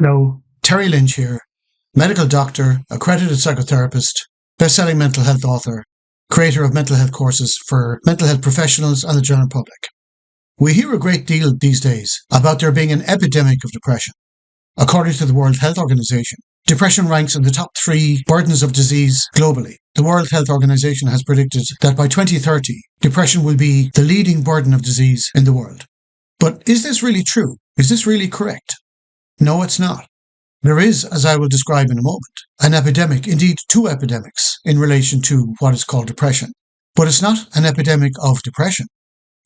Hello, Terry Lynch here, medical doctor, accredited psychotherapist, best-selling mental health author, creator of mental health courses for mental health professionals and the general public. We hear a great deal these days about there being an epidemic of depression. According to the World Health Organization, depression ranks in the top 3 burdens of disease globally. The World Health Organization has predicted that by 2030, depression will be the leading burden of disease in the world. But is this really true? Is this really correct? No, it's not. There is, as I will describe in a moment, an epidemic, indeed 2 epidemics, in relation to what is called depression. But it's not an epidemic of depression.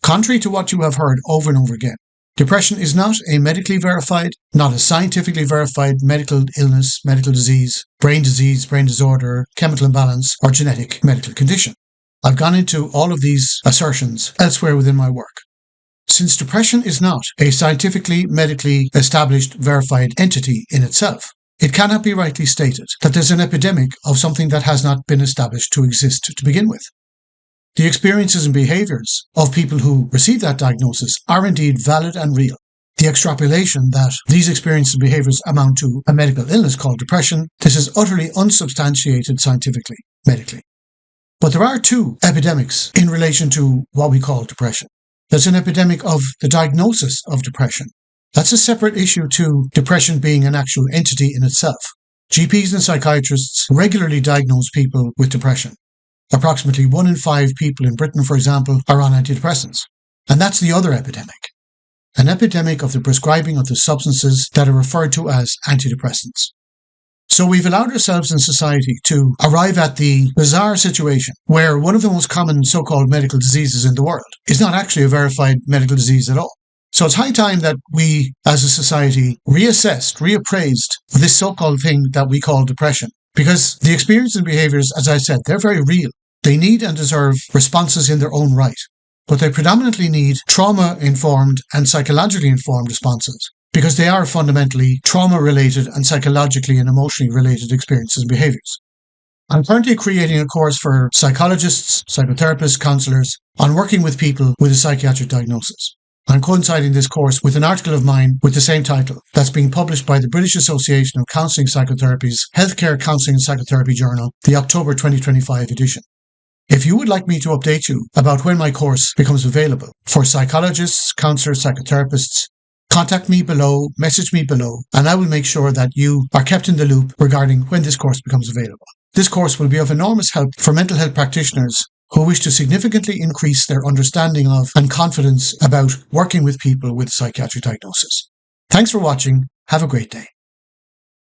Contrary to what you have heard over and over again, depression is not a medically verified, not a scientifically verified medical illness, medical disease, brain disorder, chemical imbalance, or genetic medical condition. I've gone into all of these assertions elsewhere within my work. Since depression is not a scientifically, medically established, verified entity in itself, it cannot be rightly stated that there's an epidemic of something that has not been established to exist to begin with. The experiences and behaviours of people who receive that diagnosis are indeed valid and real. The extrapolation that these experiences and behaviours amount to a medical illness called depression, this is utterly unsubstantiated scientifically, medically. But there are 2 epidemics in relation to what we call depression. There's an epidemic of the diagnosis of depression. That's a separate issue to depression being an actual entity in itself. GPs and psychiatrists regularly diagnose people with depression. Approximately 1 in 5 people in Britain, for example, are on antidepressants. And that's the other epidemic. An epidemic of the prescribing of the substances that are referred to as antidepressants. So we've allowed ourselves in society to arrive at the bizarre situation where one of the most common so-called medical diseases in the world is not actually a verified medical disease at all. So it's high time that we, as a society, reappraised this so-called thing that we call depression. Because the experiences and behaviours, as I said, they're very real. They need and deserve responses in their own right. But they predominantly need trauma-informed and psychologically informed responses, because they are fundamentally trauma-related and psychologically and emotionally related experiences and behaviours. I'm currently creating a course for psychologists, psychotherapists, counsellors on working with people with a psychiatric diagnosis. I'm coinciding this course with an article of mine with the same title that's being published by the British Association of Counselling Psychotherapies Healthcare Counselling and Psychotherapy Journal, the October 2025 edition. If you would like me to update you about when my course becomes available for psychologists, counsellors, psychotherapists, contact me below, message me below, and I will make sure that you are kept in the loop regarding when this course becomes available. This course will be of enormous help for mental health practitioners who wish to significantly increase their understanding of and confidence about working with people with psychiatric diagnosis. Thanks for watching. Have a great day.